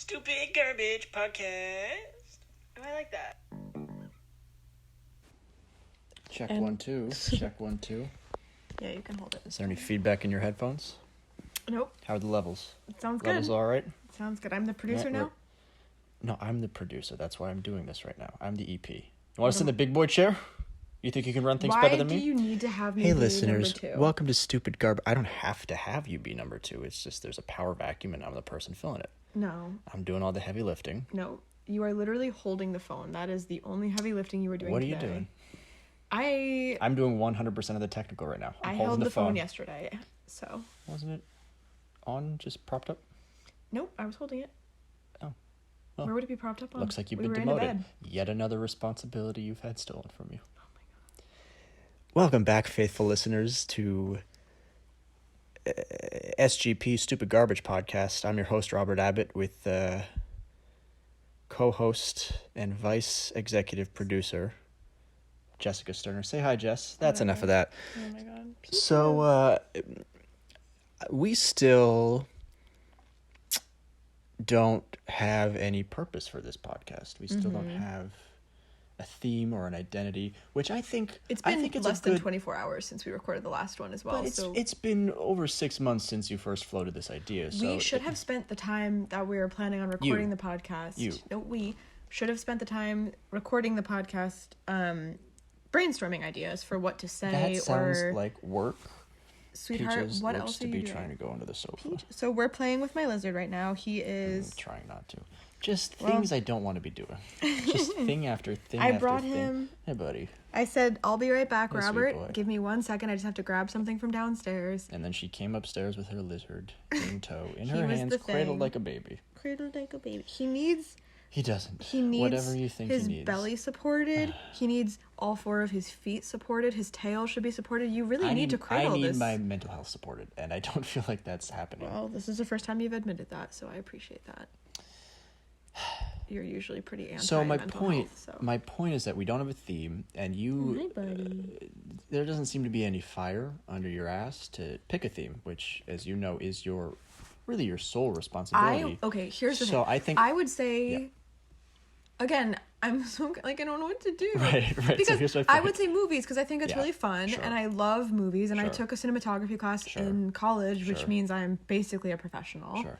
Stupid Garbage Podcast. Oh, I like that. Check 1 2. Check 1 2. Yeah, you can hold it. Is there any feedback in your headphones? Nope. How are the levels? It sounds Levels good. all right? Sounds good. I'm the producer now? No, I'm the producer. That's why I'm doing this right now. I'm the EP. You want to sit in the big boy chair? You think you can run things better than me? Why do you need to have me Hey, be listeners. number 2? Welcome to Stupid Garbage. I don't have to have you be number 2. It's just there's a power vacuum and I'm the person filling it. No. I'm doing all the heavy lifting. No. You are literally holding the phone. That is the only heavy lifting you were doing today. What are you doing? I'm doing 100% of the technical right now. I held the phone yesterday, so. Wasn't it on, just propped up? Nope, I was holding it. Oh. Well, where would it be propped up on? Looks like you've been demoted. Yet another responsibility you've had stolen from you. Oh my god. Welcome back, faithful listeners, to SGP Stupid Garbage Podcast. I'm your host, Robert Abbott, with co-host and vice executive producer, Jessica Sterner. Say hi, Jess. That's enough of that. Oh my god. So, we still don't have any purpose for this podcast. We still don't have a theme or an identity, which I think it's been less than 24 hours since we recorded the last one as well. But it's been over 6 months since you first floated this idea. So we should have spent the time that we were planning on recording the podcast. We should have spent the time recording the podcast, brainstorming ideas for what to say. That sounds like work. Sweetheart, Peaches what looks else to are be you doing? trying to go under the sofa. So we're playing with my lizard right now. He is trying not to. Just things I don't want to be doing. Just thing after thing I after brought thing. him. Hey, buddy. I said, I'll be right back, Hey, sweet Robert. boy. Give me 1 second. I just have to grab something from downstairs. And then she came upstairs with her lizard in tow, in He her was hands, the cradled thing. like a baby. Cradled like a baby. He needs Whatever you think his he needs. belly supported. He needs all 4 of his feet supported. His tail should be supported. You really need to cradle this. I need my mental health supported, and I don't feel like that's happening. Well, this is the first time you've admitted that, so I appreciate that. You're usually pretty anti. So my point is that we don't have a theme, and Hi, buddy. There doesn't seem to be any fire under your ass to pick a theme, which, as you know, is your sole responsibility. Here's the thing. So I think I would say, again, I'm so I don't know what to do. Right. Because So here's my point. I would say movies because I think it's really fun, sure. and I love movies, and I Sure. took a cinematography class Sure. in college, which Sure. means I'm basically a professional. Sure.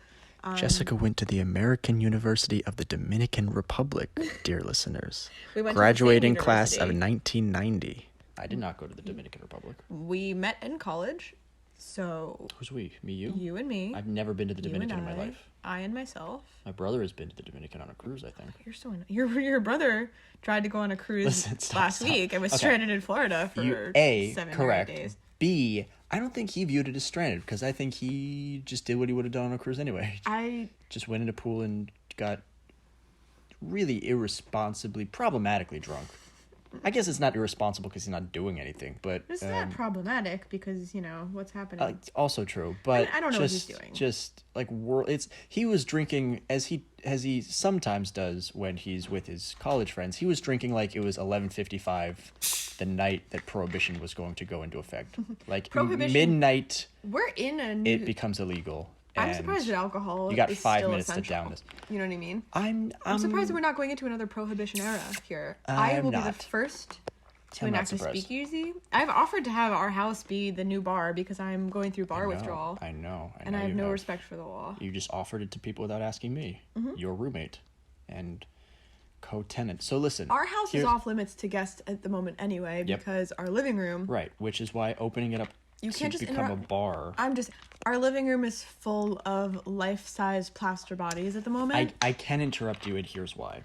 Jessica went to the American University of the Dominican Republic, dear listeners. We went Graduating to the same class of university. 1990. I did not go to the Dominican Republic. We met in college, so Who's we? Me, you? you and me. I've never been to the you Dominican and in my life. I and myself. My brother has been to the Dominican on a cruise, I think. You're so your brother tried to go on a cruise last week and was stranded in Florida for 7 correct. days. B, I don't think he viewed it as stranded because I think he just did what he would have done on a cruise anyway. I just went in a pool and got really problematically drunk. I guess it's not irresponsible because he's not doing anything, but it's not problematic because what's happening. Also true, but I don't know what he's doing. Just like he was drinking as he sometimes does when he's with his college friends. He was drinking like it was 11:55 the night that prohibition was going to go into effect. Like midnight. We're in a it becomes illegal. I'm surprised that alcohol. You got is 5 still minutes essential. to down this. You know what I mean? I'm surprised that we're not going into another prohibition era here. I will be not. the first to I'm enact not a surprised. speakeasy. I've offered to have our house be the new bar because I'm going through bar withdrawal. I know. And I have no respect for the law. You just offered it to people without asking me, your roommate, and co-tenant. So listen, our house is off limits to guests at the moment anyway because our living room. Right, which is why opening it up you to can't just become a bar. Our living room is full of life-size plaster bodies at the moment. I can interrupt you, and here's why.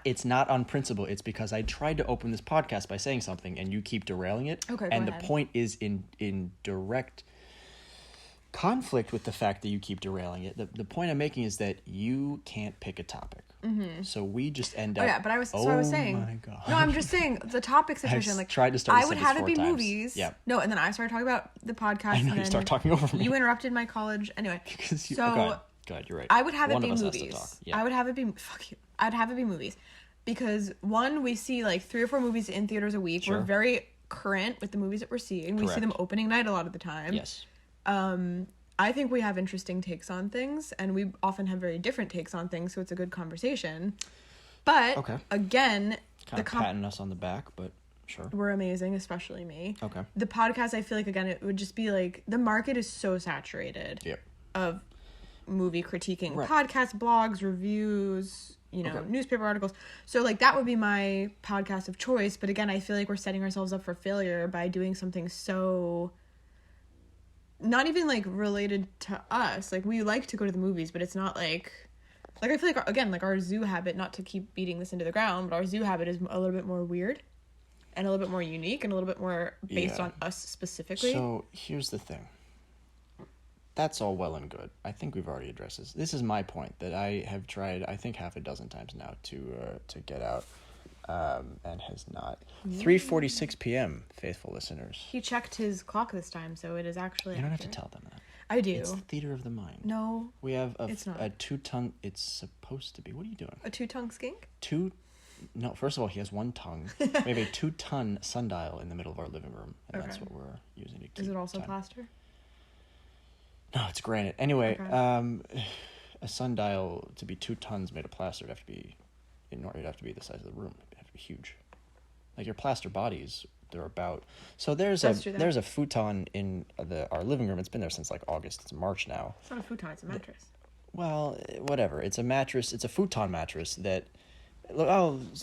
It's not on principle. It's because I tried to open this podcast by saying something, and you keep derailing it. Okay, and go the ahead. point is in direct conflict with the fact that you keep derailing it. The point I'm making is that you can't pick a topic. Mm-hmm. So we just end up. Oh yeah, but I was saying. Oh my god. No, I'm just saying the topic situation. Tried to start. I would have it be 4 times. movies. Yeah. No, and then I started talking about the podcast. I know and you start talking over me. You interrupted my college anyway. Because God, you're right. I would have One it be of us has to movies. talk. Yeah. I would have it be fuck you. I'd have it be movies because one, we see like 3 or 4 movies in theaters a week. Sure. We're very current with the movies that we're seeing. We see Correct. them opening night a lot of the time. Yes. I think we have interesting takes on things, and we often have very different takes on things, so it's a good conversation. But, again... Kind of patting us on the back, but sure. We're amazing, especially me. Okay. The podcast, I feel like, again, it would just be like... The market is so saturated of movie critiquing. Right. Podcasts, blogs, reviews... newspaper articles. So, like, that would be my podcast of choice. But again, I feel like we're setting ourselves up for failure by doing something so not even, like, related to us. Like, we like to go to the movies, but it's not, like, I feel like, again, like, our zoo habit, not to keep beating this into the ground, but our zoo habit is a little bit more weird and a little bit more unique and a little bit more based on us specifically. So, here's the thing. That's all well and good. I think we've already addressed this. This is my point that I have tried, I think, half a dozen times now to get out, and has not. 3:46 p.m., faithful listeners. He checked his clock this time, so it is actually You don't have to tell them that. I do. It's the theater of the mind. No, we have a 2-tongue... It's supposed to be. What are you doing? A 2-tongue skink? No, first of all, he has one tongue. We have a 2-ton sundial in the middle of our living room, and that's what we're using to keep Is it also time. plaster? No, it's granite. Anyway, a sundial to be 2 tons made of plaster it'd have to be the size of the room. It'd have to be huge. Like your plaster bodies, they're about. So there's a futon in our living room. It's been there since like August. It's March now. It's not a futon. It's a mattress. Well, whatever. It's a mattress. It's a futon mattress that. It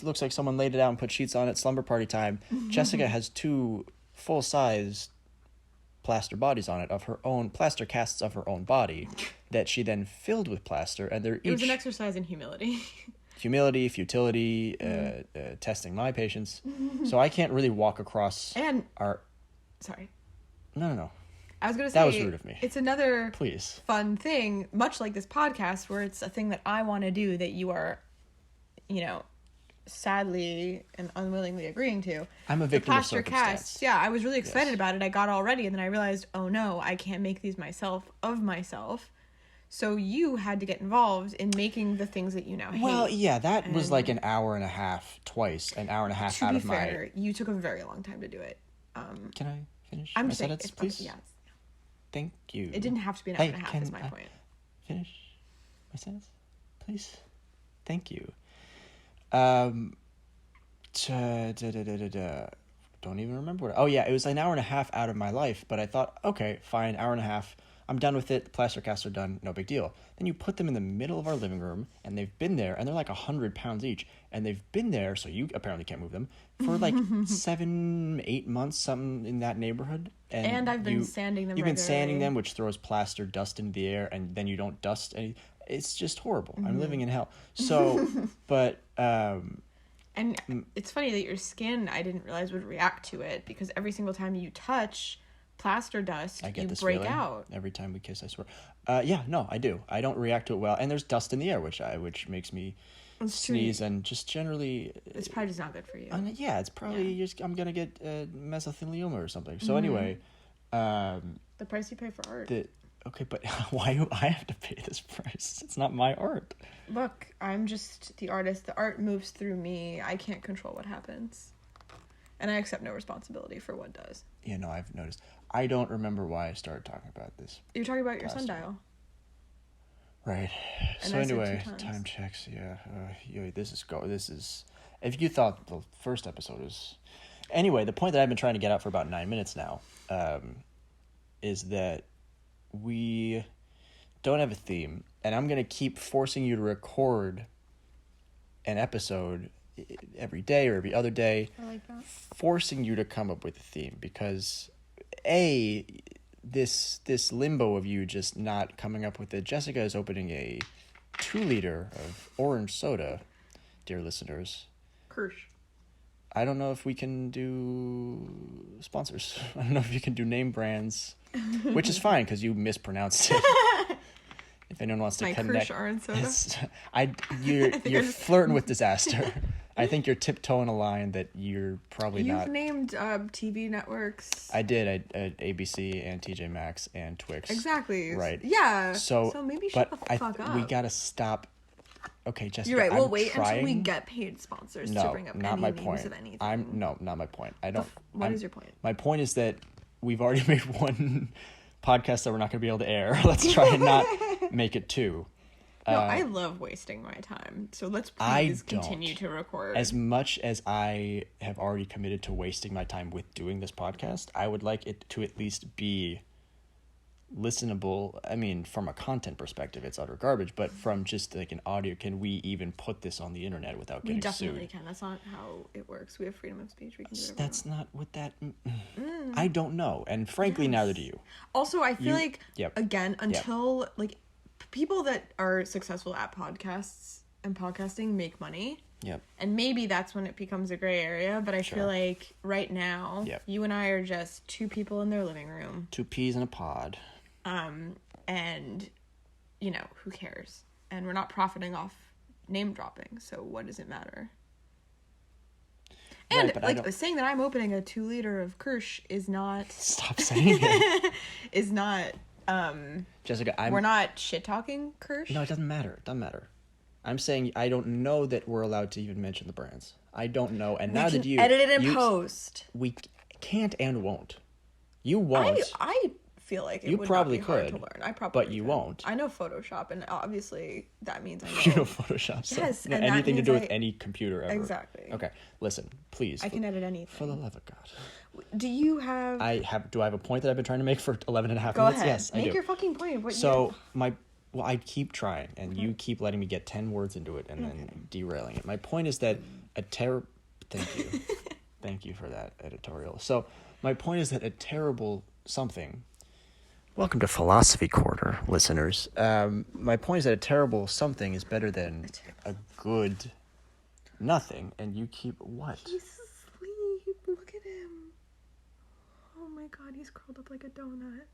looks like someone laid it out and put sheets on it. Slumber party time. Jessica has 2 full-size plaster bodies on it of her own, plaster casts of her own body that she then filled with plaster, and they're each... It was an exercise in humility. Humility, futility, testing my patience. So I can't really walk across our... Sorry. No. I was going to say... That was rude of me. It's another Please. Fun thing, much like this podcast, where it's a thing that I want to do that you are, sadly and unwillingly agreeing to. I'm a victim of circumstance. Cast, I was really excited about it. I got all ready, and then I realized, oh no, I can't make these myself. So you had to get involved in making the things that you now hate. Well, yeah, that was like an hour and a half twice. An hour and a half out of my... To be fair, you took a very long time to do it. Can I finish my sentence, please? Yes. Thank you. It didn't have to be an hour and a half, is my point. Finish my sentence, please? Thank you. Don't even remember what... it was an hour and a half out of my life, but I thought, okay, fine, hour and a half, I'm done with it, the plaster casts are done, no big deal. Then you put them in the middle of our living room, and they've been there, and they're like 100 pounds each, and they've been there, so you apparently can't move them, for like 7-8 months, something in that neighborhood. And I've been sanding them You've been sanding them, which throws plaster dust into the air, and then you don't dust any... It's just horrible. I'm living in hell. So, but... And it's funny that your skin, I didn't realize, would react to it, because every single time you touch plaster dust, you break out. Every time we kiss, I swear. I do. I don't react to it well. And there's dust in the air, which makes me sneeze, and just generally... It's probably just not good for you. It's probably I'm going to get mesothelioma or something. So anyway... the price you pay for art. Okay, but why do I have to pay this price? It's not my art. Look, I'm just the artist. The art moves through me. I can't control what happens. And I accept no responsibility for what does. Yeah, no, I've noticed. I don't remember why I started talking about this. You're talking about your sundial. Right. And so anyway, time checks, this is... If you thought the first episode was... Anyway, the point that I've been trying to get out for about 9 minutes now is that we don't have a theme, and I'm going to keep forcing you to record an episode every day or every other day. I like that. Forcing you to come up with a theme, because this limbo of you just not coming up with it. Jessica is opening a 2-liter of orange soda, dear listeners. Kirsch. I don't know if we can do sponsors. I don't know if you can do name brands, which is fine because you mispronounced it. If anyone wants to connect, Kirsch orange soda. You're flirting with disaster. I think you're tiptoeing a line that you're probably not. You've named TV networks. I did. I ABC and TJ Maxx and Twix. Exactly. Right. Yeah. So maybe shut the fuck up. We gotta stop. Okay, Jessica. You're right. We'll wait until we get paid sponsors to bring up any names of anything. Not my point. I don't. What is your point? My point is that we've already made one podcasts that we're not going to be able to air. Let's try and not make it 2. No, I love wasting my time. So let's please continue to record. As much as I have already committed to wasting my time with doing this podcast, I would like it to at least be listenable. I mean, from a content perspective, it's utter garbage, but from just like an audio, can we even put this on the internet without getting sued? We definitely can. That's not how it works. We have freedom of speech. We can do whatever. That's not what that... I don't know. And frankly, neither do you. Also, I feel again, until like people that are successful at podcasts and podcasting make money. Yep. And maybe that's when it becomes a gray area, but I feel like right now, you and I are just 2 people in their living room. 2 peas in a pod. And, you know, who cares? And we're not profiting off name dropping, so what does it matter? And, like, saying that I'm opening a 2-liter of Kirsch is not... Stop saying it. is not, Jessica, we're not shit-talking Kirsch? No, it doesn't matter. It doesn't matter. I'm saying I don't know that we're allowed to even mention the brands. I don't know, and now that you... edit it in post. We can't and won't. You won't. I feel like it would probably not be hard could, to learn. I probably but you could. Won't. I know Photoshop, and obviously that means I know. You know Photoshop. So yes, and anything to do with any computer ever. Exactly. Okay, listen, please. I can edit anything. For the love of God. Do you have... Do I have a point that I've been trying to make for 11 and a half Go minutes? ahead. Yes, I do. Make your fucking point. I keep trying, and you keep letting me get 10 words into it and then derailing it. My point is that Thank you. Thank you for that editorial. So, my point is that a terrible something... Welcome to Philosophy Corner, listeners. My point is that a terrible something is better than a good nothing, and you keep... What? He's asleep. Look at him. Oh my God, he's curled up like a donut.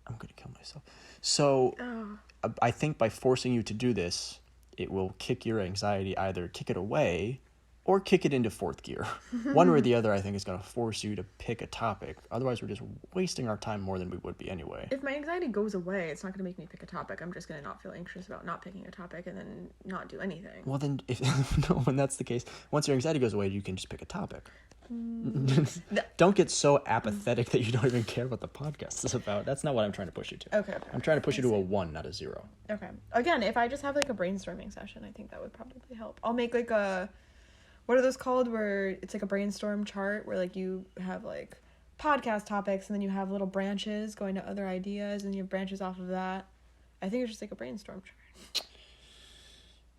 I'm going to kill myself. So, I think by forcing you to do this, it will kick your anxiety, either kick it away or kick it into 4th gear. One or the other, I think, is going to force you to pick a topic. Otherwise, we're just wasting our time more than we would be anyway. If my anxiety goes away, it's not going to make me pick a topic. I'm just going to not feel anxious about not picking a topic and then not do anything. Well, then, when that's the case, once your anxiety goes away, you can just pick a topic. Don't get so apathetic that you don't even care what the podcast is about. That's not what I'm trying to push you to. Okay. I'm trying to push you to a 1, not a 0. Okay. Again, if I just have like a brainstorming session, I think that would probably help. I'll make like a... What are those called? Where it's like a brainstorm chart where like you have like podcast topics and then you have little branches going to other ideas and you have branches off of that. I think it's just like a brainstorm chart.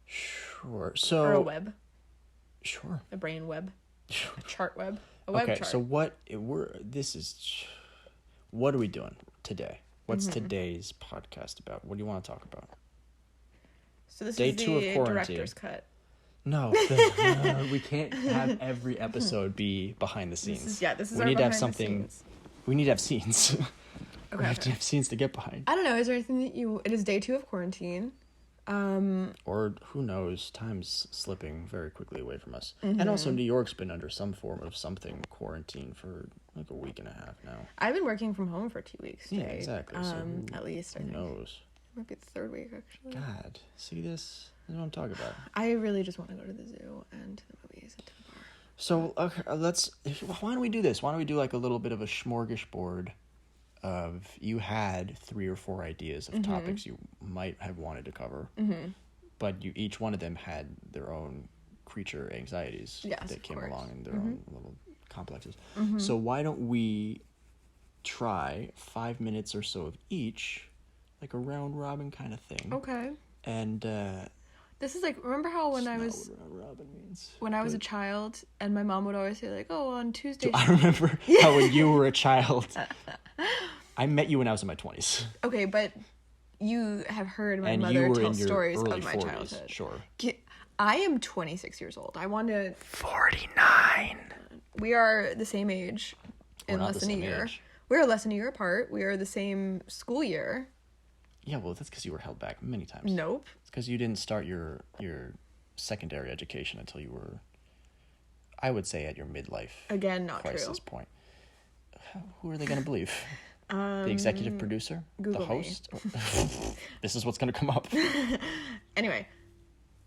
Sure. So... Or a web. Sure. A brain web. A chart web. A web chart. So what are we doing today? What's today's podcast about? What do you want to talk about? So this Day is 2 the of quarantine. director's cut. No, we can't have every episode be behind the sines. This is we our need to have behind the something. scenes. We need to have scenes. Okay. We have to have scenes to get behind. I don't know. Is there anything that it is day 2 of quarantine. Or who knows? Time's slipping very quickly away from us. And also, New York's been under some form of something quarantine for like a week and a half now. I've been working from home for 2 weeks. Yeah, exactly. So at least I think. Who knows? It might be the 3rd week actually. God, see this? This is what I'm talking about. I really just want to go to the zoo and to the movies and to the bar. So okay, why don't we do this? Why don't we do like a little bit of a smorgasbord of you had 3 or 4 ideas of topics you might have wanted to cover, but each one of them had their own creature anxieties that came along in their own little complexes. So why don't we try 5 minutes or so of each, like a round robin kind of thing? Okay. And this is like, remember how when I was a child and my mom would always say like, oh, on Tuesday. I remember how when you were a child, I met you when I was in my 20s. Okay, but you have heard my mother tell stories of my 40s, childhood. Sure. I am 26 years old. I want to... 49. We are the same age in less than a year. We are less than a year apart. We are the same school year. Yeah, well, that's because you were held back many times. Nope. It's because you didn't start your secondary education until you were, I would say, at your midlife crisis point. Who are they going to believe? The executive producer? Google the host? This is what's going to come up. Anyway.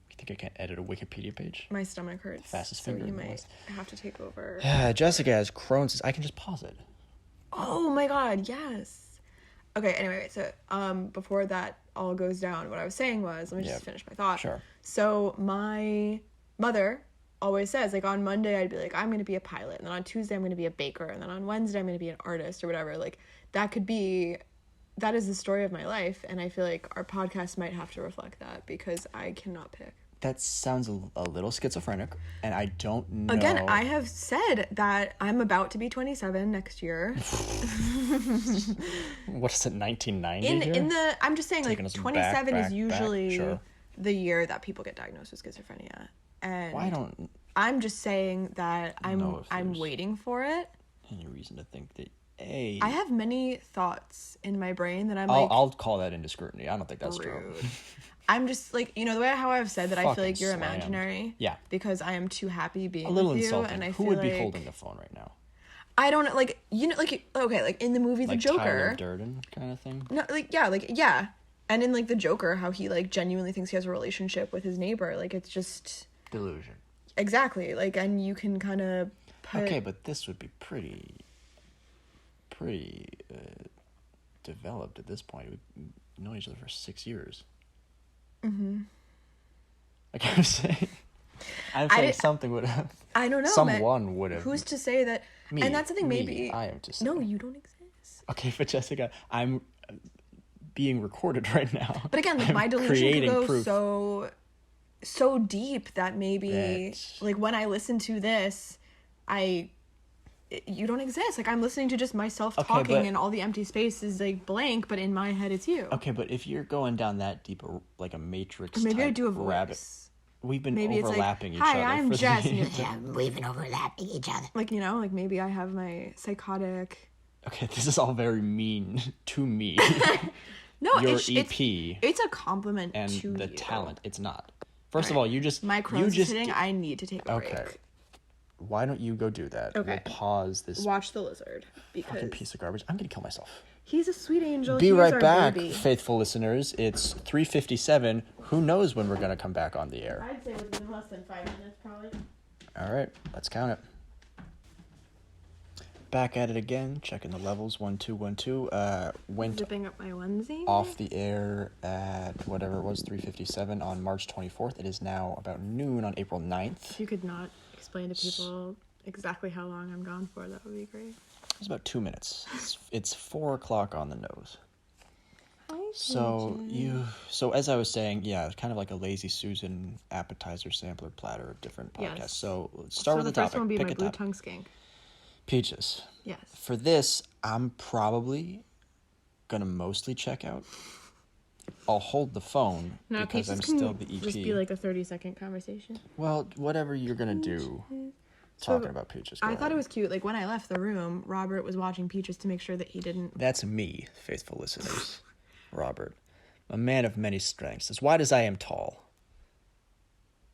You think I can't edit a Wikipedia page? My stomach hurts. The fastest finger you in the might list. have to take over. Jessica has Crohn's. I can just pause it. Oh my God, yes. Okay, anyway, so before that all goes down, what I was saying was, let me just finish my thought. Sure. So my mother always says, like, on Monday I'd be like, I'm going to be a pilot, and then on Tuesday I'm going to be a baker, and then on Wednesday I'm going to be an artist or whatever. Like, that is the story of my life, and I feel like our podcast might have to reflect that, because I cannot pick. That sounds a little schizophrenic, and I don't know. Again, I have said that I'm about to be 27 next year. What is it, 1990? I'm just saying, Taking like, us 27 is back. usually Sure. the year that people get diagnosed with schizophrenia. And Why don't I'm just saying that I'm waiting for it. any reason to think that A... I have many thoughts in my brain that I'll call that into scrutiny. I don't think that's true. I'm just like, the way how I've said that I feel like you're slammed. Imaginary. Yeah. Because I am too happy being A little with you, insulting. and I Who feel would be like, holding the phone right now? I don't know, like, okay, like in the movie The Like Joker. Tyler Durden kind of thing? No, yeah. And in, like, The Joker, how he, like, genuinely thinks he has a relationship with his neighbor. Like, it's just... Delusion. Exactly. Like, and you can kind of put... Okay, but this would be pretty developed at this point. We've known each other for 6 years. Mm-hmm. Like I'm saying something would have... I don't know. Someone would have... Who's to say that... Me. And that's the thing, maybe... I am to say. No, you don't exist. Okay, but Jessica, I'm being recorded right now. But again, like, my delusion could go so deep that maybe like when I listen to this, you don't exist. Like, I'm listening to just myself talking, and all the empty space is like blank, but in my head it's you. Okay, but if you're going down that deep, like a Matrix, maybe type I do a rabbit, voice. we've been Maybe overlapping it's like, each other. Hi, I'm Jess. We've been overlapping each other. Like, like maybe I have my psychotic. Okay, this is all very mean to me. No, your EP. EP It's a compliment and to the you. talent. It's not. First of all, my crow's hitting. I need to take a break. Okay. Why don't you go do that? Okay. We'll pause this Watch the lizard, because fucking piece of garbage. I'm gonna kill myself. he's a sweet angel. Be He is right our back, baby. faithful listeners. It's 3:57. Who knows when we're gonna come back on the air? I'd say within less than 5 minutes, probably. All right, let's count it. Back at it again, checking the levels. 1 2 1 2. Went Zipping up my onesie. off the air at whatever it was, 3:57 on March 24th. It is now about noon on April 9th. If you could not explain to people exactly how long I'm gone for, that would be great. It's about 2 minutes. It's 4 o'clock on the nose. Hi, So as I was saying, yeah, kind of like a Lazy Susan appetizer sampler platter of different podcasts. Yes. So let's start with the topic. first one would be Pick my a blue topic. tongue skink. Peaches. Yes. For this, I'm probably gonna mostly check out. I'll hold the phone No, because Peaches I'm can still the EP. just be like a 30-second conversation. Well, whatever you're gonna do, talking about Peaches. I thought it was cute. Like, when I left the room, Robert was watching Peaches to make sure that he didn't... That's me, faithful listeners. Robert, a man of many strengths, as wide as I am tall.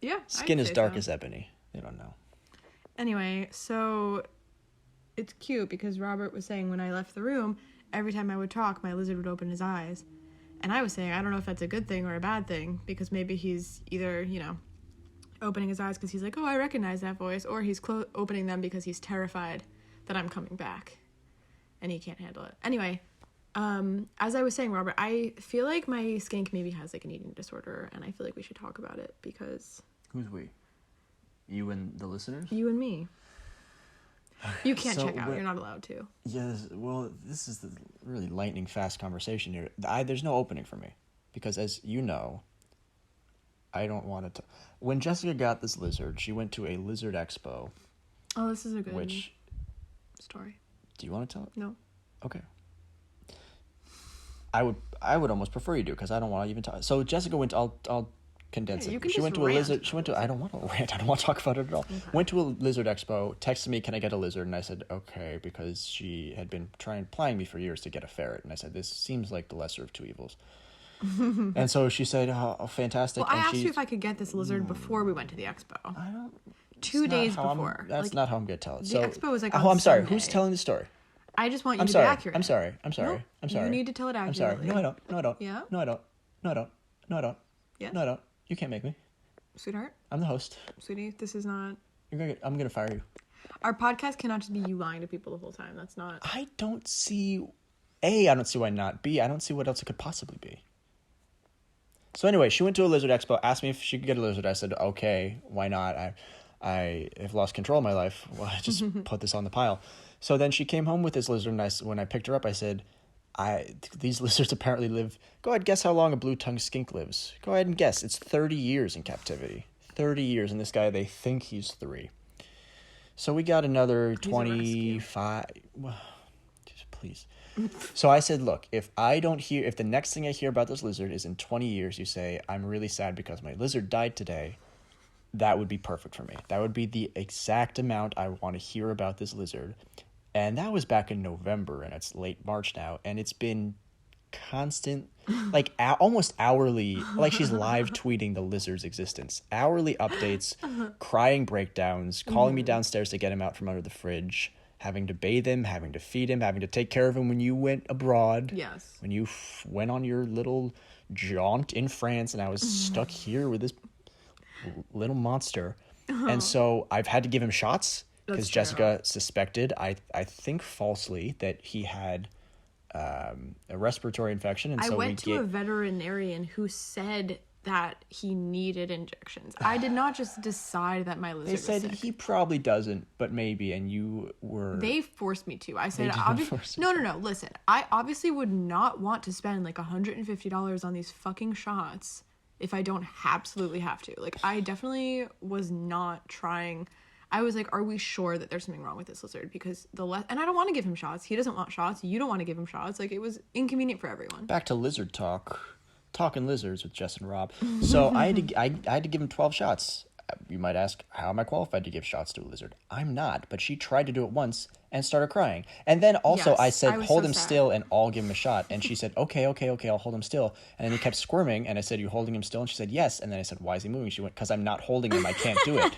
Yeah, Skin I'd as say dark so. as ebony. They don't know. Anyway, so it's cute because Robert was saying when I left the room, every time I would talk, my lizard would open his eyes. And I was saying, I don't know if that's a good thing or a bad thing, because maybe he's either, opening his eyes because he's like, oh, I recognize that voice, or he's opening them because he's terrified that I'm coming back and he can't handle it. Anyway, as I was saying, Robert, I feel like my skink maybe has like an eating disorder, and I feel like we should talk about it because... Who's we? You and the listeners? You and me. You can't So check out. You're not allowed to. Yes, well, this is the really lightning fast conversation here. There's no opening for me because, as you know, I don't want to... When Jessica got this lizard, she went to a lizard expo. Oh, this is a good Which... story. Do you want to tell it? No. Okay. I would almost prefer you do, because I don't want to even talk. So Jessica went... I'll condense Yeah, you it. can She just went to a rant lizard... She went to... I don't want to rant. I don't want to talk about it at all. Okay. Went to a lizard expo, texted me, can I get a lizard? And I said, okay, because she had been plying me for years to get a ferret. And I said, this seems like the lesser of two evils. And so she said, oh, fantastic. Well, I and asked you if I could get this lizard before we went to the expo. I don't... 2 days before. That's not how I'm going to tell it. The expo was like on Oh, I'm sorry. Sunday. Who's telling the story? I just want you I'm to sorry. be accurate. I'm sorry. I'm sorry. Nope. I'm sorry. You need to tell it I'm accurately. sorry. No, I don't. No, I don't. Yeah? No, I don't. No, I don't. No, I don't. Yes? No, I don't. You can't make me. Sweetheart, I'm the host. sweetie, this is not... I'm gonna fire you. Our podcast cannot just be you lying to people the whole time. That's not... I don't see A, I don't see why not. B, I don't see what else it could possibly be. So anyway, she went to a lizard expo, asked me if she could get a lizard. I said, okay, why not? I have lost control of my life. Well, I just put this on the pile. So then she came home with this lizard, and when I picked her up, I said, these lizards apparently live... Go ahead, guess how long a blue-tongued skink lives. Go ahead and guess. It's 30 years in captivity. 30 years, and this guy, they think he's 3. So we got another 25... Well, just please... So I said, look, if the next thing I hear about this lizard is in 20 years, you say, I'm really sad because my lizard died today, that would be perfect for me. That would be the exact amount I want to hear about this lizard. And that was back in November, and it's late March now, and it's been constant, like almost hourly, like she's live tweeting the lizard's existence. Hourly updates, crying breakdowns, calling me downstairs to get him out from under the fridge, having to bathe him, having to feed him, having to take care of him when you went abroad. Yes. When you went on your little jaunt in France and I was stuck here with this little monster. And so I've had to give him shots because Jessica suspected, I think falsely, that he had a respiratory infection. And I so went to a veterinarian who said that he needed injections. I did not just decide that my lizard was sick. They said he probably doesn't, but maybe, and you were... They forced me to. I said, no, listen, I obviously would not want to spend like $150 on these fucking shots if I don't absolutely have to. Like, I definitely was not trying... I was like, are we sure that there's something wrong with this lizard? Because and I don't want to give him shots. He doesn't want shots. You don't want to give him shots. Like, it was inconvenient for everyone. Back to lizard talk. Talking lizards with Jess and Rob. So I had to give him 12 shots. You might ask, how am I qualified to give shots to a lizard? I'm not, but she tried to do it once and started crying. And then also yes, I said, hold him sad. still and I'll give him a shot. And she said, okay, I'll hold him still. And then he kept squirming and I said, you holding him still? And she said, yes. And then I said, why is he moving? She went, because I'm not holding him. I can't do it.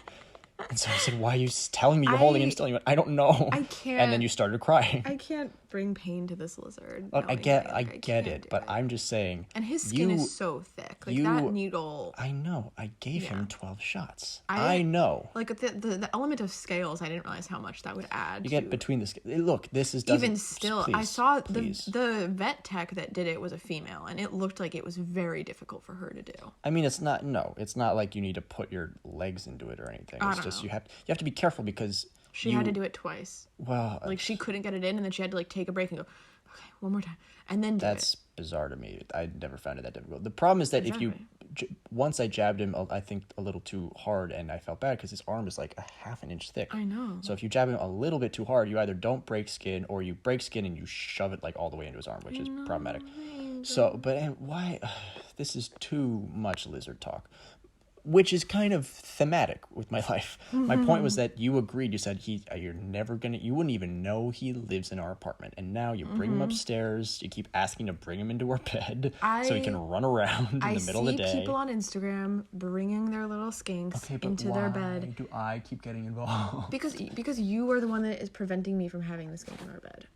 And so I said, why are you telling me you're holding him still? And you went, I don't know. I can't. And then you started crying. I can't bring pain to this lizard. Look, I get it, but I'm just saying. And his skin is so thick. Like, that needle. I know. I gave him 12 shots. I know. Like, the element of scales, I didn't realize how much that would add. You get between the scales. Look, this is... Even still, please, I saw the vet tech that did it was a female, and it looked like it was very difficult for her to do. I mean, it's not like you need to put your legs into it or anything. It's just you have to be careful because... She had to do it twice. Well... Like, she couldn't get it in, and then she had to, like, take a break and go, okay, one more time, and then do That's bizarre to me. I never found it that difficult. The problem is that if once I jabbed him, I think, a little too hard, and I felt bad because his arm is, like, a half an inch thick. I know. So if you jab him a little bit too hard, you either don't break skin, or you break skin and you shove it, like, all the way into his arm, which is problematic. So, but why... This is too much lizard talk. Which is kind of thematic with my life. My point was that you agreed. You said you wouldn't even know he lives in our apartment. And now you bring him upstairs. You keep asking to bring him into our bed so he can run around in the middle of the day. I see people on Instagram bringing their little skinks into their bed. Do I keep getting involved? Because you are the one that is preventing me from having the skink in our bed.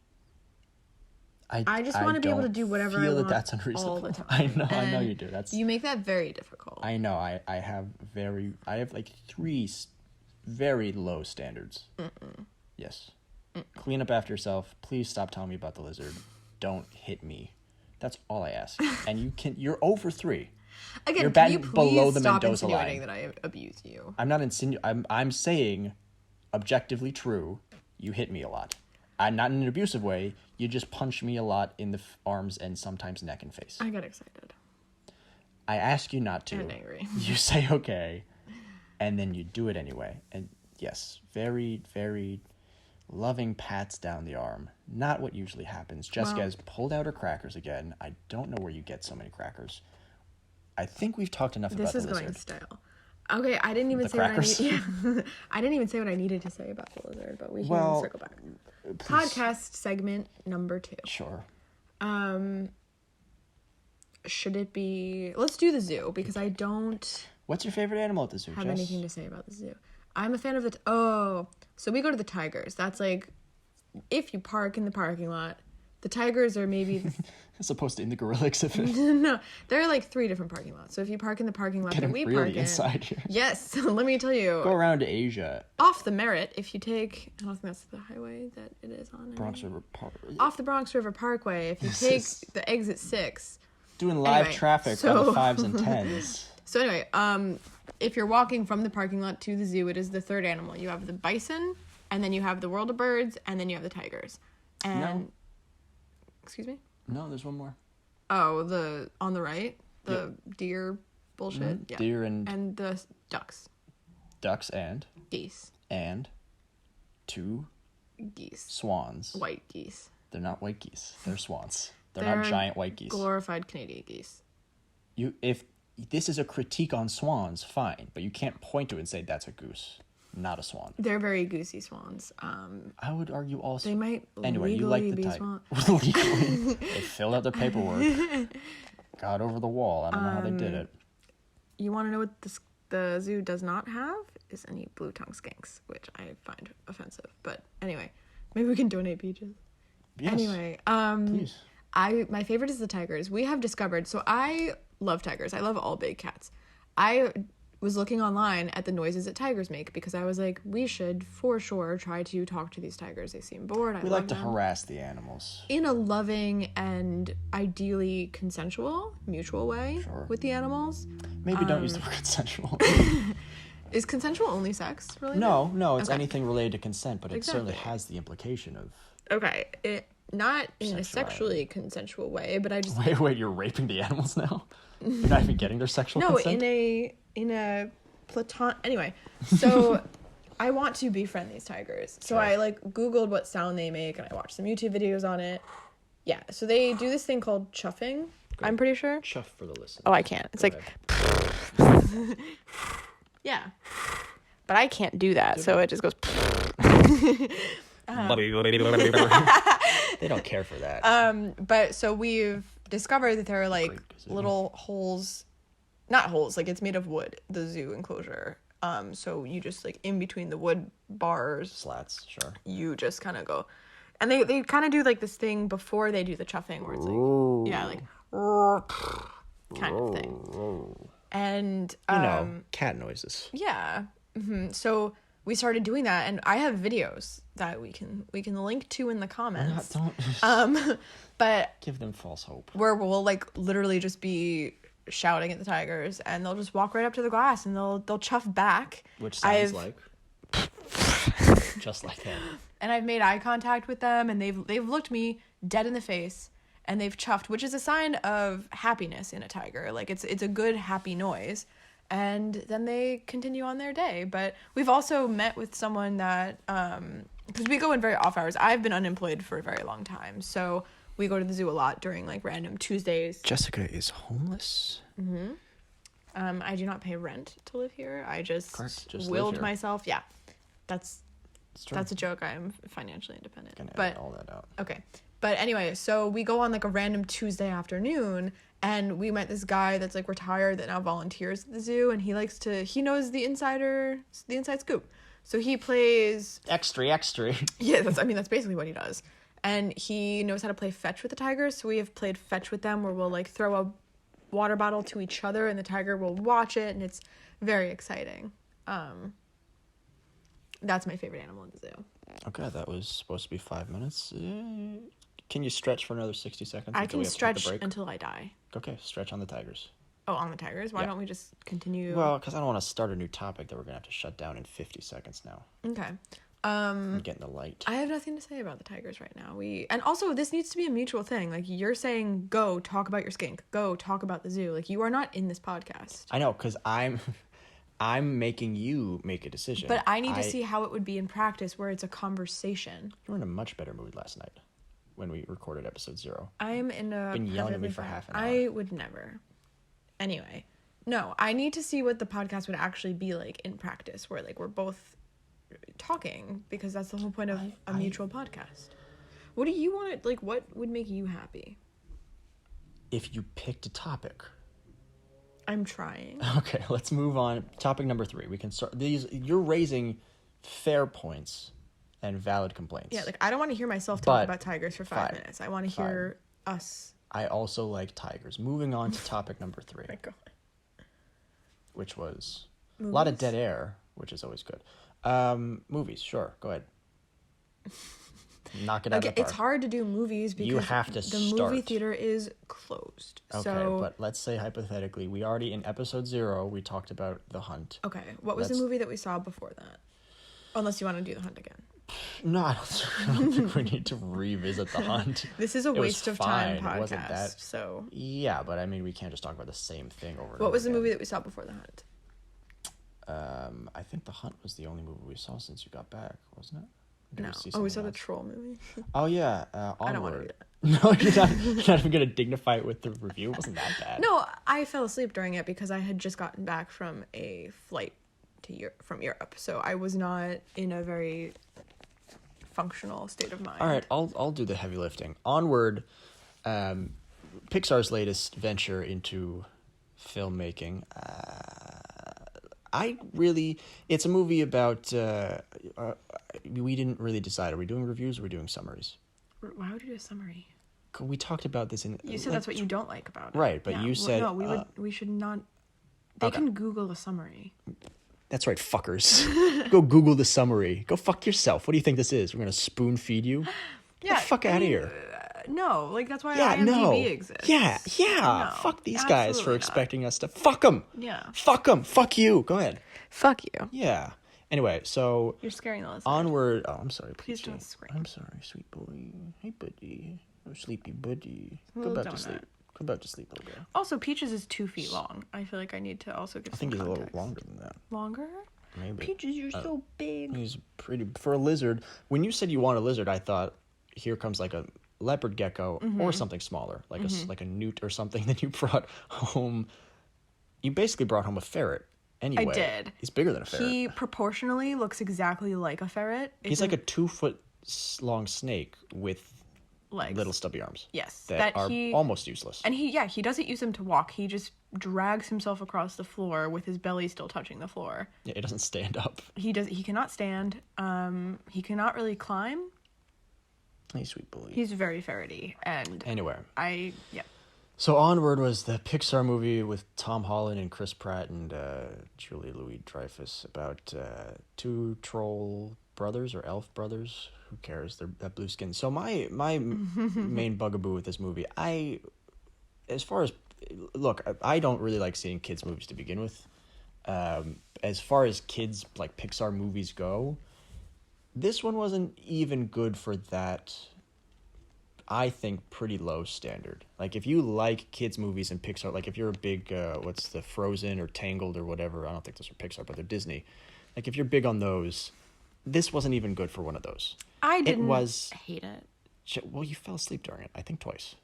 I just want to be able to do whatever I want that's unreasonable. all the time. I know you do. You make that very difficult. I know. I have like 3 very low standards. Yes. Clean up after yourself. Please stop telling me about the lizard. Don't hit me. That's all I ask. And you're over 3. Again, you're can you batting please below the stop Mendoza insinuating line. that I abuse you? I'm not I'm saying, objectively true, you hit me a lot. I'm not in an abusive way. You just punch me a lot in the arms and sometimes neck and face. I get excited. I ask you not to. And angry. You say okay, and then you do it anyway. And yes, very, very loving pats down the arm. Not what usually happens. Jessica has pulled out her crackers again. I don't know where you get so many crackers. I think we've talked enough about the lizard. This is going stale. Okay, I didn't even say crackers? what I need. I didn't even say what I needed to say about the lizard, but we can circle back. Please. Podcast segment number 2. Sure. Should it be... Let's do the zoo, because I don't... What's your favorite animal at the zoo, have Jess? anything to say about the zoo. I'm a fan of the... so we go to the tigers. That's like, if you park in the parking lot, the tigers are maybe As opposed to in the gorilla exhibit. No, there are like 3 different parking lots. So if you park in the parking lot that we really park in, inside here. yes, let me tell you. Go around to Asia. Off the Merritt, if you take, I don't think that's the highway that it is on. Bronx River Park. Off the Bronx River Parkway, if you take the exit 6. Doing live traffic on the 5s and 10s. So anyway, if you're walking from the parking lot to the zoo, it is the 3rd animal. You have the bison, and then you have the world of birds, and then you have the tigers. And No. Excuse me? No, there's one more. Oh, on the right? The deer bullshit? Mm-hmm. Yeah. Deer and the ducks. Ducks and Geese. 2 Geese. swans. White geese. They're not white geese. They're swans. They're They're not giant white geese. Glorified Canadian geese. If this is a critique on swans, fine, but you can't point to it and say that's a goose, not a swan. They're very goosey swans. I would argue also. They might anyway. You legally like the be type. swans. Legally, they filled out the paperwork, got over the wall. I don't know how they did it. You want to know what the zoo does not have? Is any blue tongue skinks, which I find offensive. But anyway, maybe we can donate peaches. Yes. Anyway, Please. my favorite is the tigers. We have discovered, so I love tigers. I love all big cats. I was looking online at the noises that tigers make because I was like, we should for sure try to talk to these tigers. They seem bored. We like to harass the animals. In a loving and ideally consensual, mutual way with the animals. Maybe don't use the word consensual. Is consensual only sex related? No, it's Okay. anything related to consent, but it certainly Exactly. has the implication of... Okay, not in a sexually consensual way, but I just... Wait, you're raping the animals now? You're not even getting their sexual consent? in a platon... Anyway, so I want to befriend these tigers. So I Googled what sound they make, and I watched some YouTube videos on it. Yeah, so they do this thing called chuffing, I'm pretty sure. Chuff for the listener. Oh, I can't. It's like... Yeah. But I can't do that, so it just goes... They don't care for that. But so we've discovered that there are like little holes, not holes, like it's made of wood, the zoo enclosure. So you just like in between the wood bars, Slats, sure. you just kind of go, and they kind of do like this thing before they do the chuffing where it's like, yeah, like kind of thing. And cat noises. yeah. So we started doing that, and I have videos that we can link to in the comments. Don't But give them false hope. where we'll like literally just be shouting at the tigers, and they'll just walk right up to the glass, and they'll chuff back. Which sounds like just like that. And I've made eye contact with them, and they've looked me dead in the face, and they've chuffed, which is a sign of happiness in a tiger. Like it's a good happy noise. And then they continue on their day. But we've also met with someone that, because we go in very off hours. I've been unemployed for a very long time. So we go to the zoo a lot during like random Tuesdays. Jessica is homeless. I do not pay rent to live here. I just live willed here. myself. Yeah, that's It's true. a joke. I am financially independent. Gonna But edit all that out. okay. But anyway, so we go on like a random Tuesday afternoon, and we met this guy that's like retired that now volunteers at the zoo, and he knows the inside scoop. So he plays Extra. yeah, that's basically what he does. And he knows how to play fetch with the tigers. So we have played fetch with them where we'll like throw a water bottle to each other and the tiger will watch it, and it's very exciting. That's my favorite animal in the zoo. Okay, that was supposed to be 5 minutes. Can you stretch for another 60 seconds? I until can we have to take a stretch break? until I die. Okay, stretch on the tigers. Oh, on the tigers? Why Yeah. don't we just continue? Well, because I don't want to start a new topic that we're going to have to shut down in 50 seconds now. Okay. I'm getting the light. I have nothing to say about the tigers right now. And also this needs to be a mutual thing. Like you're saying, go talk about your skink. Go talk about the zoo. Like you are not in this podcast. I know, because I'm making you make a decision. But I need to see how it would be in practice where it's a conversation. You were in a much better mood last night when we recorded episode 0. I'm in a... Been yelling at me for half an hour. I would never. Anyway. No, I need to see what the podcast would actually be like in practice where like we're both talking, because that's the whole point of a mutual podcast. What do you want to... Like what would make you happy? If you picked a topic. I'm trying. Okay, let's move on. Topic number 3. We can start these. You're raising fair points and valid complaints. Yeah, like I don't want to hear myself But talk about tigers for 5 minutes. I want to hear us I also like tigers. Moving on to topic number 3. My God. Which was Movies? a lot of dead air, which is always good. Movies, sure. Go ahead. Knock it out of the park. It's hard to do movies because you have to the movie theater is closed. Okay, so... but let's say hypothetically, we already, in episode 0, we talked about The Hunt. Okay, what was the movie that we saw before that? Unless you want to do The Hunt again. No, I don't think we need to revisit The Hunt. This is a waste of time fine. It wasn't podcast, that... so... Yeah, but I mean, we can't just talk about the same thing over and over What was the again. movie that we saw before The Hunt? I think The Hunt was the only movie we saw since you got back, wasn't it? No. We saw the Troll movie. Oh, yeah. Onward. I don't want to do that. No, you're not even going to dignify it with the review. It wasn't that bad. No, I fell asleep during it because I had just gotten back from a flight from Europe, so I was not in a very functional state of mind. All right, I'll do the heavy lifting. Onward, Pixar's latest venture into filmmaking. It's a movie about, we didn't really decide. Are we doing reviews or are we doing summaries? Why would you do a summary? We talked about this in... You said that's what you don't like about it. Right, but you said... No, we should not... They can Google a summary. That's right, fuckers. Go Google the summary. Go fuck yourself. What do you think this is? We're going to spoon feed you? Yeah. Get the fuck out of here. No, like that's why IMDb exists. Yeah. No, Fuck these guys for absolutely expecting us to... Fuck them. Yeah. Fuck them. Fuck you. Go ahead. Fuck you. Yeah. Anyway, so... You're scaring the listeners. Onward... Oh, I'm sorry. Please Peachy. don't scream. I'm sorry, sweet boy. Hey, buddy. Oh, sleepy buddy. Go Little back to donut. sleep. Go back to sleep, little guy. Also, Peaches is 2 feet long. I feel like I need to also give I think some he's context. a little longer than that. Longer? Maybe. Peaches, you're so big. He's pretty... For a lizard... When you said you want a lizard, I thought, here comes like a leopard gecko or something smaller. Like a newt or something that you brought home. You basically brought home a ferret. Anyway, I did. He's bigger than a ferret. He proportionally looks exactly like a ferret. He's like a 2-foot long snake with legs. little stubby arms. Yes. That are almost useless. And he doesn't use them to walk. He just drags himself across the floor with his belly still touching the floor. Yeah, it doesn't stand up. He cannot stand. He cannot really climb. Hey, sweet boy. He's very ferrety. And anyway. Yeah. So Onward was the Pixar movie with Tom Holland and Chris Pratt and Julia Louis-Dreyfus about 2 troll brothers or elf brothers. Who cares? They're blue skin. So my main bugaboo with this movie, I don't really like seeing kids movies to begin with. As far as kids like Pixar movies go, this one wasn't even good for that. I think pretty low standard. Like if you like kids movies and Pixar, like if you're a big what's the Frozen or Tangled or whatever, I don't think those are Pixar, but they're Disney. Like if you're big on those, this wasn't even good for one of those. I didn't hate it. Well, you fell asleep during it. I think twice.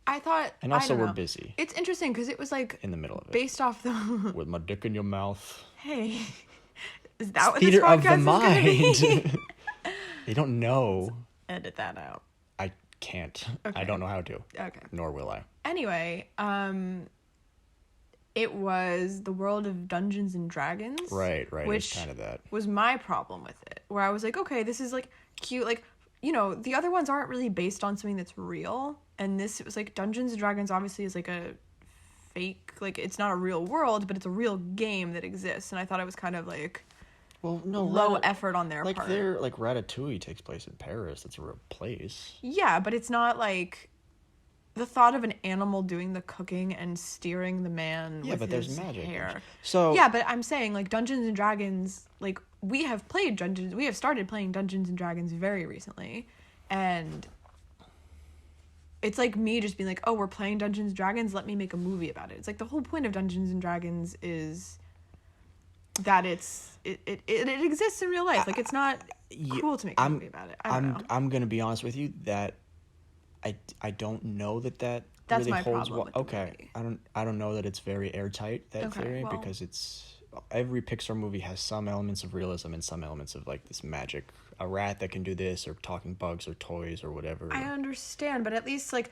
I thought, and also I don't we're know. busy. It's interesting because it was like in the middle of it, based off the with my dick in your mouth. Hey, is that what Theater this podcast of the is gonna be? mind. They don't know. Edit that out. I can't. Okay. I don't know how to. Okay. Nor will I. Anyway, it was the world of Dungeons and Dragons. Right. Which it's kind of that. was my problem with it. Where I was like, okay, this is like cute. Like, you know, the other ones aren't really based on something that's real. And this, it was like Dungeons and Dragons obviously is like a fake, like it's not a real world, but it's a real game that exists. And I thought it was kind of like low effort on their part. Like Ratatouille takes place in Paris. That's a real place. Yeah, but it's not like the thought of an animal doing the cooking and steering the man with but his there's magic. hair. So yeah, but I'm saying like Dungeons and Dragons, like we have started playing Dungeons and Dragons very recently, and it's like me just being like, oh, we're playing Dungeons and Dragons, let me make a movie about it. It's like the whole point of Dungeons and Dragons is that it exists in real life. Like it's not cool to make a movie about it. I'm gonna be honest with you that I don't know that That's really my holds problem with the movie. I don't know that it's very airtight, that theory, because it's every Pixar movie has some elements of realism and some elements of like this magic, a rat that can do this or talking bugs or toys or whatever. I understand, but at least like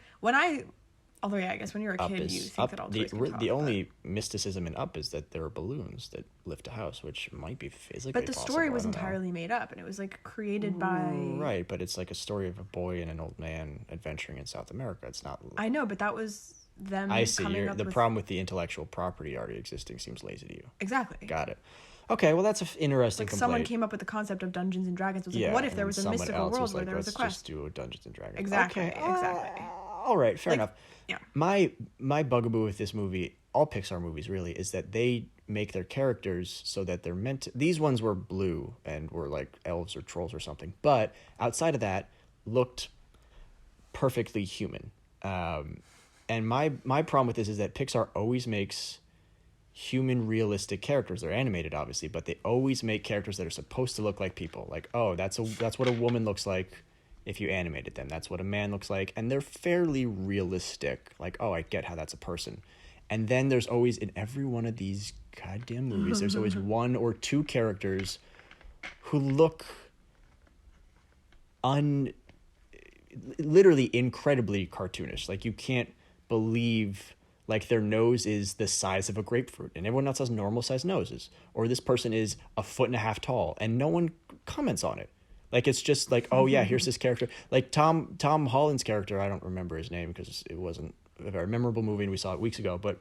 Although, yeah, I guess when you're a kid, you think that all toys can talk. The only mysticism in Up is that there are balloons that lift a house, which might be physically possible. But the story was entirely made up, and it was, like, created by... Right, but it's like a story of a boy and an old man adventuring in South America. It's not... I know, but that was them coming up with... The problem with the intellectual property already existing seems lazy to you. Exactly. Got it. Okay, well, that's an interesting complaint. Someone came up with the concept of Dungeons and Dragons. It was like, what if there was a mystical world where there was a quest? Let's just do a Dungeons and Dragons. Exactly, exactly. All right, fair enough. Yeah. My bugaboo with this movie, all Pixar movies really, is that they make their characters so that they're meant to... These ones were blue and were like elves or trolls or something. But outside of that, looked perfectly human. And my problem with this is that Pixar always makes human realistic characters. They're animated, obviously, but they always make characters that are supposed to look like people. Like, oh, that's what a woman looks like if you animated them. That's what a man looks like. And they're fairly realistic. Like, oh, I get how that's a person. And then there's always, in every one of these goddamn movies, there's always one or two characters who look literally incredibly cartoonish. Like, you can't believe... Like, their nose is the size of a grapefruit, and everyone else has normal-sized noses. Or this person is 1.5 feet tall, and no one comments on it. Like, it's just like, oh, yeah, here's this character. Like, Tom Holland's character, I don't remember his name because it wasn't a very memorable movie, and we saw it weeks ago, but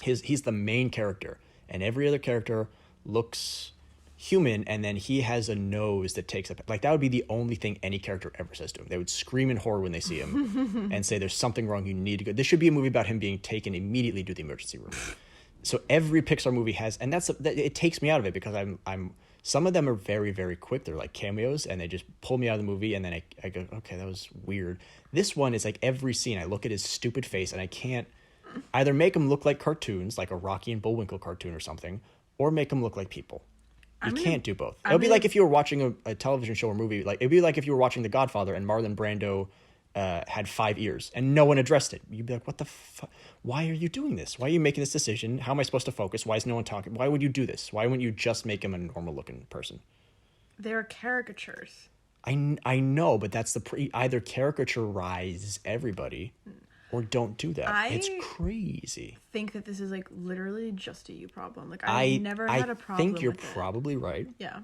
he's the main character, and every other character looks human, and then he has a nose that takes up... Like, that would be the only thing any character ever says to him. They would scream in horror when they see him and say, there's something wrong, you need to go... This should be a movie about him being taken immediately to the emergency room. So every Pixar movie has... And it takes me out of it because I'm some of them are very, very quick. They're like cameos, and they just pull me out of the movie, and then I go, okay, that was weird. This one is like every scene, I look at his stupid face, and I can't either make him look like cartoons, like a Rocky and Bullwinkle cartoon or something, or make him look like people. You can't do both. It would be like if you were watching a television show or movie. Like, it'd be like if you were watching The Godfather and Marlon Brando had 5 ears and no one addressed it. You'd be like, what the fuck? Why are you doing this? Why are you making this decision? How am I supposed to focus? Why is no one talking? Why would you do this? Why wouldn't you just make him a normal-looking person? They're caricatures. I know, but that's either caricaturize everybody or don't do that. It's crazy. I think that this is like literally just a you problem. Like, I never had a problem. I think you're probably right. Yeah.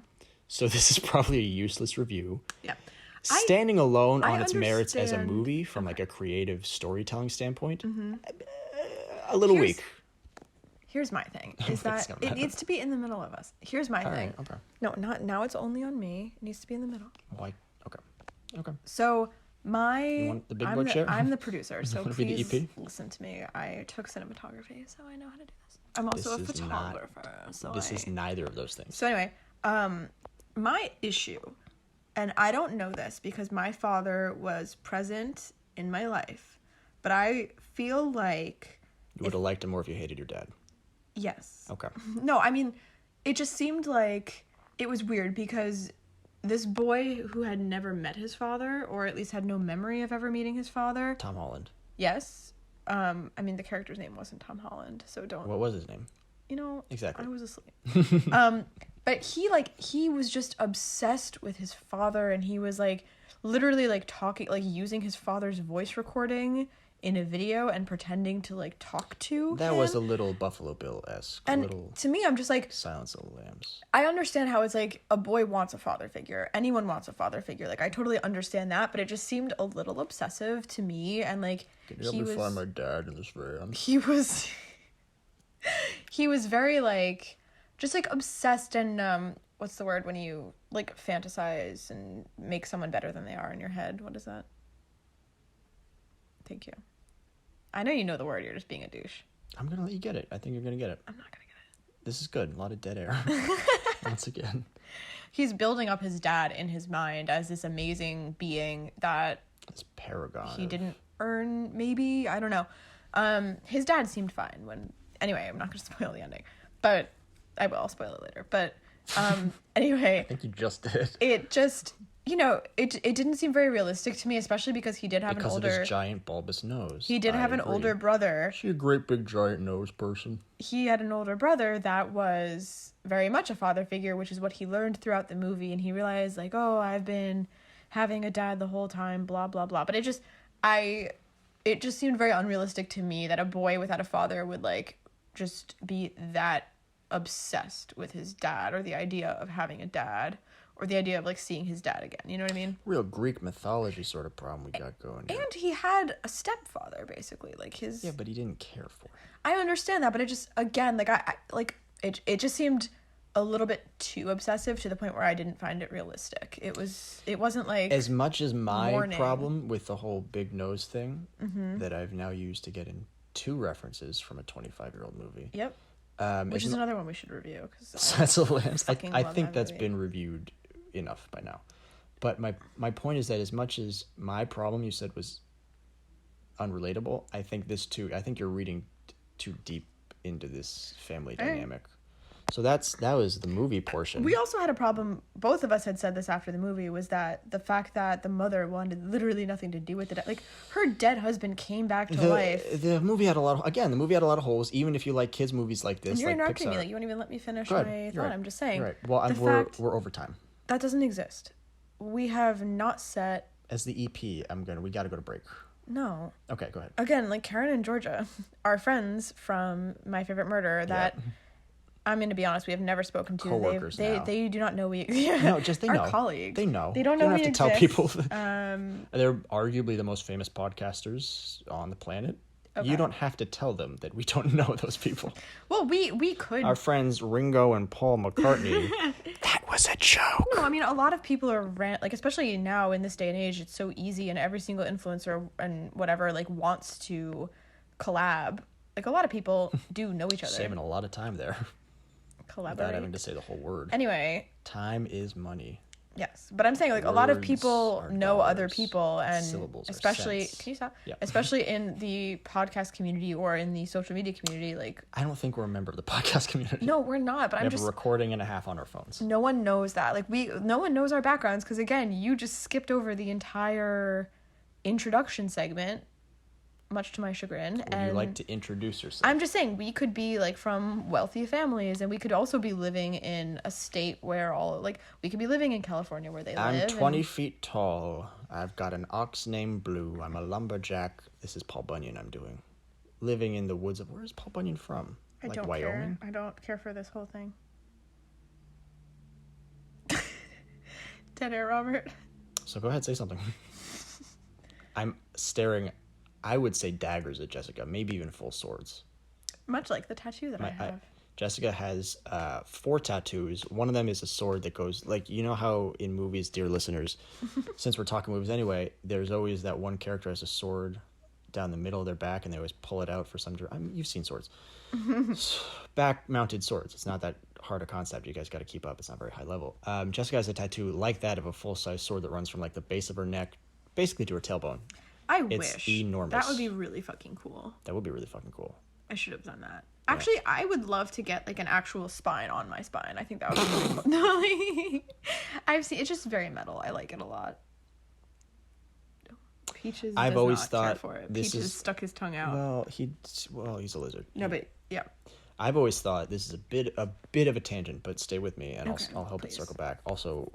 So this is probably a useless review. Yeah. Standing alone on its merits as a movie from like a creative storytelling standpoint, a little weak. Here's my thing, is that it needs to be in the middle of us. Here's my thing. Right, okay. No, not now. It's only on me. It needs to be in the middle. Why? Okay. So You want the big boy chair? I'm the producer, so You wanna please be the EP? listen to me. I took cinematography, so I know how to do this. I'm also a photographer. This is neither of those things. So anyway, my issue, and I don't know this because my father was present in my life, but I feel like... You would have liked him more if you hated your dad. Yes. Okay. No, I mean, it just seemed like it was weird because this boy who had never met his father, or at least had no memory of ever meeting his father... Tom Holland. Yes. I mean, the character's name wasn't Tom Holland, so don't... What was his name? You know... Exactly. I was asleep. But he was just obsessed with his father, and he was, like, literally, like, talking, like, using his father's voice recording in a video and pretending to, like, talk to That him. was a little Buffalo Bill-esque. And to me, I'm just like... Silence of the Lambs. I understand how it's like a boy wants a father figure. Anyone wants a father figure. Like, I totally understand that, but it just seemed a little obsessive to me, and, like... Can you help me find my dad in this van? He was... he was very, like... Just, like, obsessed and, what's the word when you, like, fantasize and make someone better than they are in your head? What is that? Thank you. I know you know the word, you're just being a douche. I'm gonna let you get it. I think you're gonna get it. I'm not gonna get it. This is good. A lot of dead air. Once again. He's building up his dad in his mind as this amazing being that... This paragon. He didn't earn, maybe? I don't know. His dad seemed fine when... Anyway, I'm not gonna spoil the ending. But... I will. I'll spoil it later. But anyway... I think you just did. It just... You know, it didn't seem very realistic to me, especially because he did have an older... Because of his giant bulbous nose. He did have an older brother. Is she a great big giant nose person? He had an older brother that was very much a father figure, which is what he learned throughout the movie. And he realized, like, oh, I've been having a dad the whole time, blah, blah, blah. But it just... it just seemed very unrealistic to me that a boy without a father would, like, just be that obsessed with his dad, or the idea of having a dad, or the idea of, like, seeing his dad again. You know what I mean? Real Greek mythology sort of problem we got going here. And he had a stepfather, basically. Like, his... Yeah, but he didn't care for it. I understand that, but it just, again, like, it just seemed a little bit too obsessive to the point where I didn't find it realistic. It wasn't like... As much as my problem with the whole big nose thing that I've now used to get in 2 references from a 25-year-old movie. Yep. Which is another one we should review. Silence of the Lambs. I think that's been reviewed enough by now. But my point is that as much as my problem you said was unrelatable, I think you're reading too deep into this family dynamic. So that was the movie portion. We also had a problem, both of us had said this after the movie, was that the fact that the mother wanted literally nothing to do with it. Like, her dead husband came back to life. The movie had a lot of holes, even if you like kids' movies like this. And you're like interrupting Pixar. me, like, you won't even let me finish my thought. Right. I'm just saying. Right. Well, we're over time. That doesn't exist. We have not set... As the EP, we gotta go to break. No. Okay, go ahead. Again, like, Karen and Georgia are friends from My Favorite Murder that... Yeah. I'm going to be honest, we have never spoken to. Co-workers now. They do not know we... No, just they know. Our colleagues. They know. They don't know we have to exist. tell people. They're arguably the most famous podcasters on the planet. Okay. You don't have to tell them that we don't know those people. Well, we could... Our friends Ringo and Paul McCartney. That was a joke. No, I mean, a lot of people are... like, especially now in this day and age, it's so easy, and every single influencer and whatever, like, wants to collab. Like, a lot of people do know each other. Saving a lot of time there. Collaborate. Without having to say the whole word. Anyway. Time is money. Yes. But I'm saying, like, a lot of people know dollars. other people, and Syllables especially... Can you stop? Yeah. Especially in the podcast community or in the social media community, like... I don't think we're a member of the podcast community. No, we're not, but I'm just... We have a recording and a half on our phones. No one knows that. Like, no one knows our backgrounds, because, again, you just skipped over the entire introduction segment, much to my chagrin. Would you like to introduce yourself? I'm just saying, we could be, like, from wealthy families, and we could also be living in a state where we could be living in California where they live. I'm 20 feet tall. I've got an ox named Blue. I'm a lumberjack. This is Paul Bunyan I'm doing. Living in the woods of... Where is Paul Bunyan from? I don't Wyoming? care. I don't care for this whole thing. Dead air, Robert. So go ahead, say something. I'm staring... I would say daggers at Jessica, maybe even full swords. Much like the tattoo that I have. Jessica has 4 tattoos. One of them is a sword that goes, like, you know how in movies, dear listeners, since we're talking movies anyway, there's always that one character has a sword down the middle of their back, and they always pull it out for some... you've seen swords. Back-mounted swords. It's not that hard a concept. You guys got to keep up. It's not very high level. Jessica has a tattoo like that of a full-size sword that runs from, like, the base of her neck, basically to her tailbone. It's wish. Enormous. That would be really fucking cool. That would be really fucking cool. I should have done that. Yeah. Actually, I would love to get, like, an actual spine on my spine. I think that would be really cool. No, I've seen... It's just very metal. I like it a lot. Peaches I've does always not thought care for it. Peaches stuck his tongue out. Well, he's a lizard. No, but, yeah. I've always thought... This is a bit of a tangent, but stay with me, and okay, I'll help please. it circle back. Also,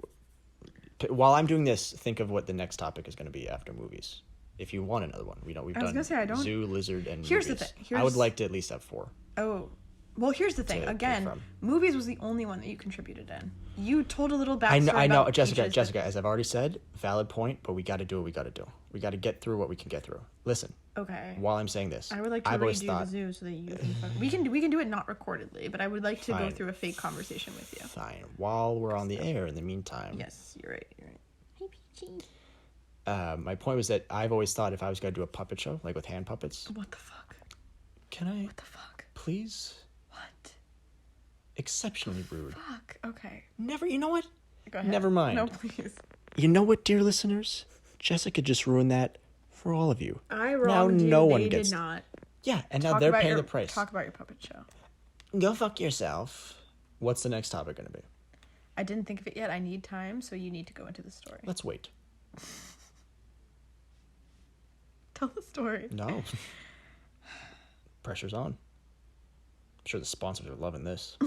while I'm doing this, think of what the next topic is going to be after movies. If you want another one, we've done zoo, lizard, and here's movies. The thing. I would like to at least have 4. Oh, well, here's the thing. Again, movies was the only one that you contributed in. You told a little backstory. I know, about Jessica. As I've already said, valid point. But we got to do what we got to do. We got to get through what we can get through. Listen. Okay. While I'm saying this, I would like to redo the zoo so that you can. We can do it not recordedly, but I would like to go through a fake conversation with you. Fine. While we're on the air, in the meantime. Yes, you're right. Hey, Peachy. My point was that I've always thought if I was going to do a puppet show, like with hand puppets. What the fuck? Can I? What the fuck? Please? What? Exceptionally rude. Fuck. Okay. Never. You know what? Go ahead. Never mind. No, please. You know what, dear listeners? Jessica just ruined that for all of you. I wronged you. No they one did gets. Not. Yeah, and now they're paying the price. Talk about your puppet show. Go fuck yourself. What's the next topic going to be? I didn't think of it yet. I need time, so you need to go into the story. Let's wait. Tell the story. No. Pressure's on. I'm sure the sponsors are loving this.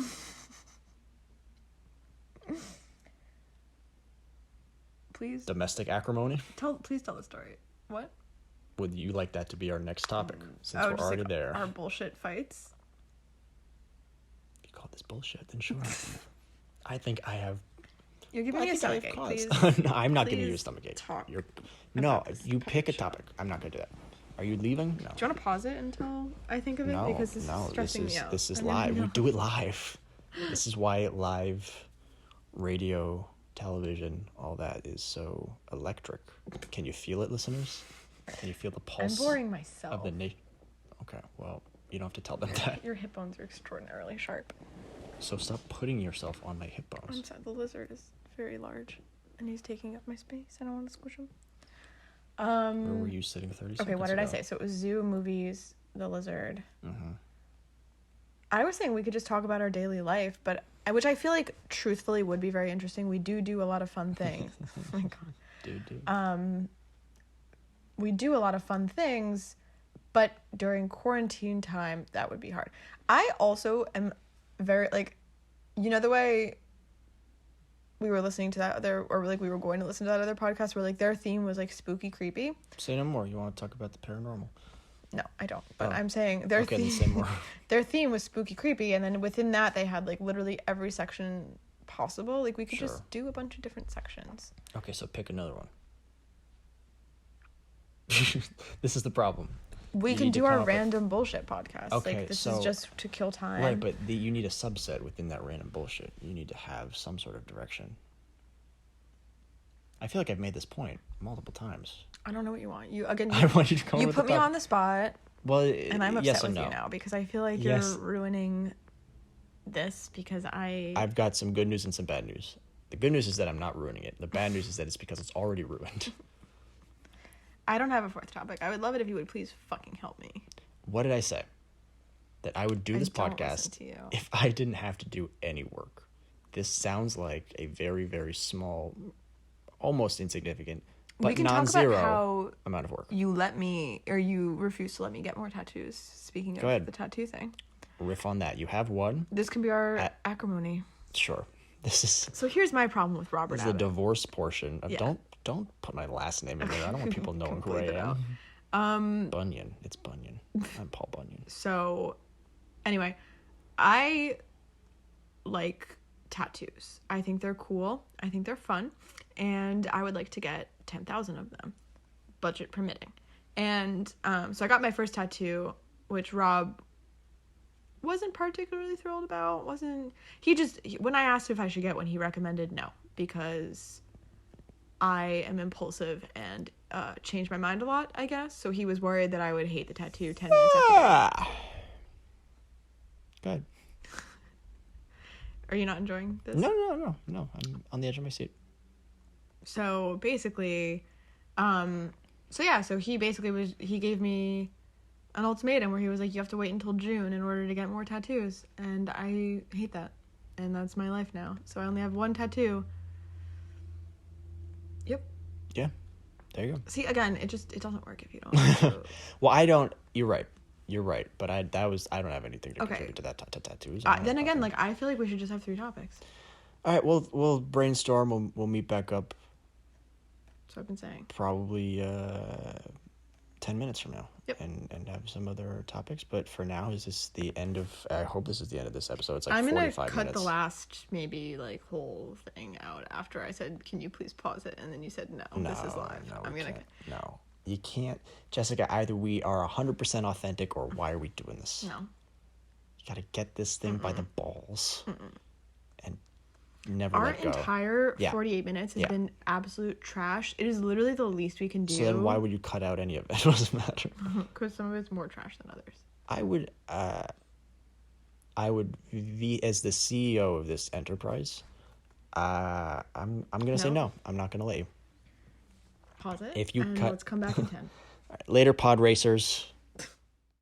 Please. Domestic acrimony? Please tell the story. What? Would you like that to be our next topic? Since we're already there. Our bullshit fights. If you call this bullshit, then sure. I think I have. You're giving me a stomachache, please. No, I'm not giving you a stomachache. Talk. No, you pick a topic. I'm not going to do that. Are you leaving? No. Do you want to pause it until I think of it? No, because this is stressing me out. This is live. We do it live. This is why live radio, television, all that is so electric. Can you feel it, listeners? Can you feel the pulse? I'm boring myself. Of the nation. Okay, well, you don't have to tell them that. Your hip bones are extraordinarily sharp. So stop putting yourself on my hip bones. I'm sorry, the lizard is very large, and he's taking up my space. I don't want to squish him. Where were you sitting 30 seconds Okay, what did ago? I say? So it was zoo, movies, the lizard. Mm-hmm. I was saying we could just talk about our daily life, which I feel like truthfully would be very interesting. We do a lot of fun things. Oh my god. We do a lot of fun things, but during quarantine time, that would be hard. I also am very, like, you know, the way we were listening to that other, or like we were going to listen to that other podcast where like their theme was like spooky, creepy. Say no more. You want to talk about the paranormal? No, I don't. But I'm saying their theme, then say more. Their theme was spooky, creepy, and then within that they had like literally every section possible. Like we could just do a bunch of different sections. Okay, so pick another one. This is the problem. We can do our random bullshit podcast. Okay, like this is just to kill time. Right, but you need a subset within that random bullshit. You need to have some sort of direction. I feel like I've made this point multiple times. I don't know what you want. You again. I want you to come. You put me on the spot. Well, and I'm upset yes with no. you now because I feel like you're ruining this because I've got some good news and some bad news. The good news is that I'm not ruining it. The bad news is that it's because it's already ruined. I don't have a fourth topic. I would love it if you would please fucking help me. What did I say? That I would do this podcast if I didn't have to do any work. This sounds like a very, very small, almost insignificant, but non-zero amount of work. You let me, or you refuse to let me get more tattoos. Speaking of the tattoo thing. Riff on that. You have one. This can be our acrimony. Sure. This is. So here's my problem with Robert. This is the divorce portion of Don't put my last name in there. I don't want people knowing who I am. Bunyan. It's Bunyan. I'm Paul Bunyan. So, anyway, I like tattoos. I think they're cool. I think they're fun. And I would like to get 10,000 of them, budget permitting. And so I got my first tattoo, which Rob wasn't particularly thrilled about. When I asked if I should get one, he recommended no, because I am impulsive and change my mind a lot, I guess. So he was worried that I would hate the tattoo 10 minutes after that. Go ahead. Are you not enjoying this? No. I'm on the edge of my seat. So basically, so he basically he gave me an ultimatum where he was like, you have to wait until June in order to get more tattoos. And I hate that. And that's my life now. So I only have one tattoo. Yep. Yeah. There you go. See, again, it doesn't work if you don't. Well, you're right. But I don't have anything to contribute to that tattoos. Then again, like, I feel like we should just have 3 topics. All right, we'll brainstorm. We'll meet back up. That's what I've been saying. Probably 10 minutes from now. Yep. And have some other topics. But for now, is this the end of... I hope this is the end of this episode. It's like 45 minutes. I'm going to cut the last, maybe, like, whole thing out after I said, can you please pause it? And then you said, no, this is live. No, I'm going to... No. You can't... Jessica, either we are 100% authentic or why are we doing this? No. You got to get this thing by the balls. And never Our let go. entire 48 minutes has been absolute trash. It is literally the least we can do. So then why would you cut out any of it? It doesn't matter. Because some of it's more trash than others. I would be, as the CEO of this enterprise, I'm gonna say no. I'm not gonna let you. Pause it. If you and cut, let's come back in 10. Later, pod racers.